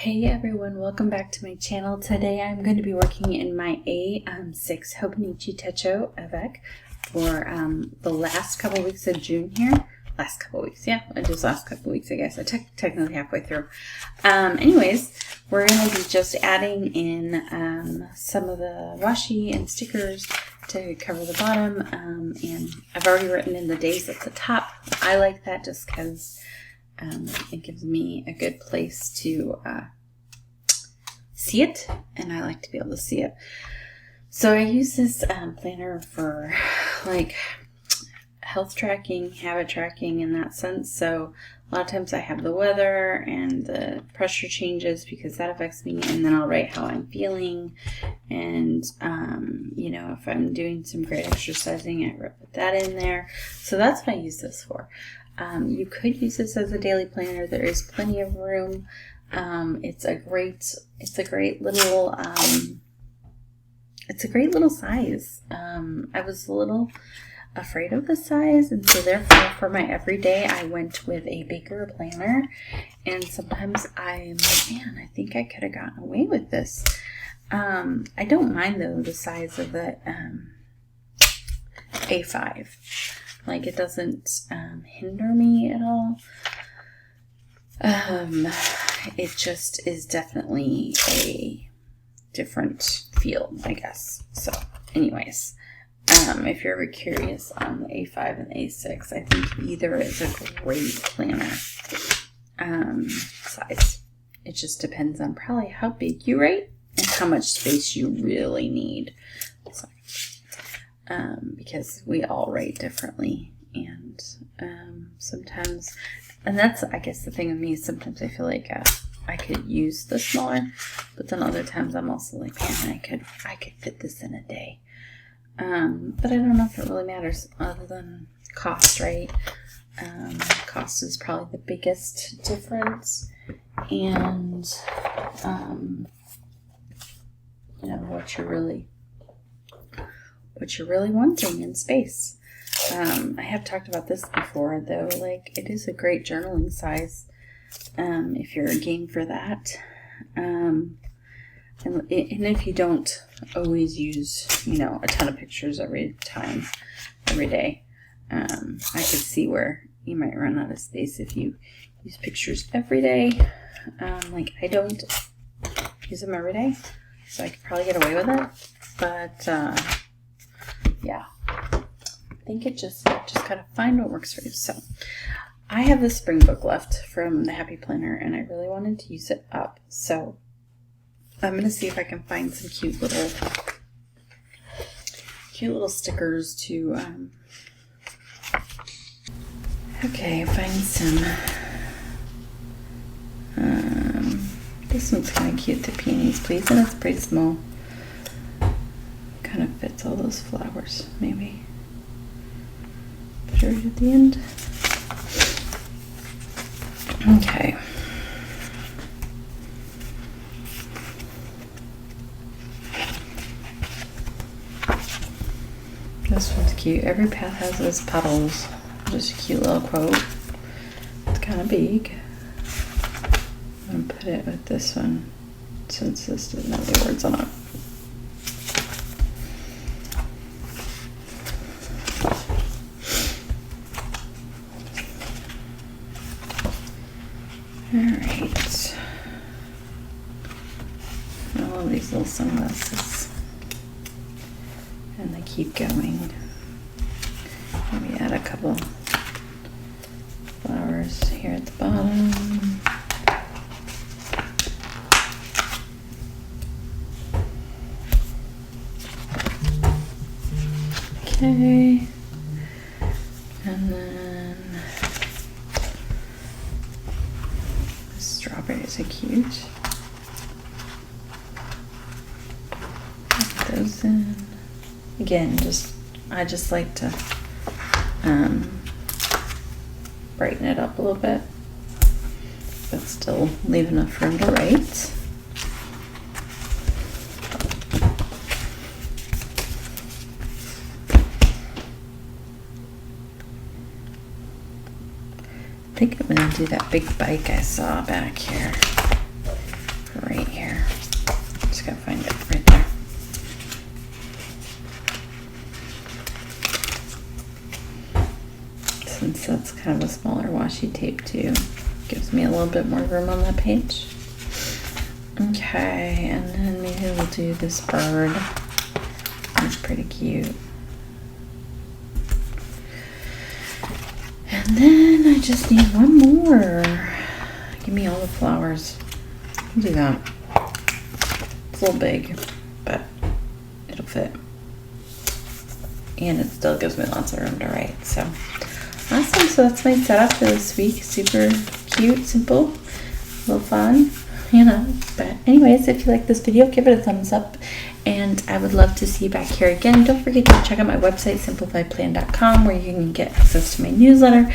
Hey everyone, welcome back to my channel. Today I'm going to be working in my A6 Hobonichi Techo avec for the last couple weeks of June here. Last couple weeks, yeah, just last couple weeks I guess. I technically halfway through. Anyways, we're going to be just adding in some of the washi and stickers to cover the bottom, and I've already written in the days at the top. I like that just because it gives me a good place to see it, and I like to be able to see it. So I use this planner for like health tracking, habit tracking in that sense. So a lot of times I have the weather and the pressure changes because that affects me, and then I'll write how I'm feeling, and you know, if I'm doing some great exercising, I put that in there. So that's what I use this for. You could use this as a daily planner. There is plenty of room. It's a great little size. I was a little afraid of the size, and so therefore for my everyday I went with a bigger planner, and sometimes I'm like, man, I think I could have gotten away with this. I don't mind though the size of the A5. Like, it doesn't hinder me at all. It just is definitely a different feel, I guess. So anyways, if you're ever curious on the A5 and the A6, I think either is a great planner size. It just depends on probably how big you write and how much space you really need. So, because we all write differently, and sometimes, and that's, I guess, the thing with me is sometimes I feel like I could use the smaller, but then other times I'm also like, man, I could fit this in a day. But I don't know if it really matters other than cost, right? Cost is probably the biggest difference, and you know, what you're really wanting in space. I have talked about this before though, like, it is a great journaling size if you're game for that, and if you don't always use, you know, a ton of pictures every day, I could see where you might run out of space if you use pictures every day. Like, I don't use them every day, so I could probably get away with it, but yeah, I think it just gotta find what works for you. So I have this spring book left from the Happy Planner, and I really wanted to use it up. So I'm gonna see if I can find some cute little stickers to okay, find some this one's kind of cute, the peonies please, and it's pretty small. Kind of fits all those flowers, maybe. Put it right at the end. Okay. This one's cute. Every path has its petals. Just a cute little quote. It's kind of big. I'm gonna put it with this one since this doesn't have any words on it. Alright, all of these little sunglasses, and they keep going. Maybe add a couple flowers here at the bottom. Okay, and then strawberries are cute. Put those in. Again, I just like to brighten it up a little bit, but still leave enough room to write. I think I'm going to do that big bike I saw back here. right here. Just gotta find it right there. Since that's kind of a smaller washi tape too, gives me a little bit more room on that page. Okay, and then maybe we'll do this bird. It's pretty cute. And then I just need one more. Give me all the flowers. I'll do that. It's a little big, but it'll fit. And it still gives me lots of room to write. So awesome. So that's my setup for this week. Super cute, simple, a little fun, you know. But anyways, if you like this video, give it a thumbs up. And I would love to see you back here again. Don't forget to check out my website, simplifiedplan.com, where you can get access to my newsletter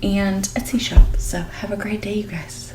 and Etsy shop. So have a great day, you guys.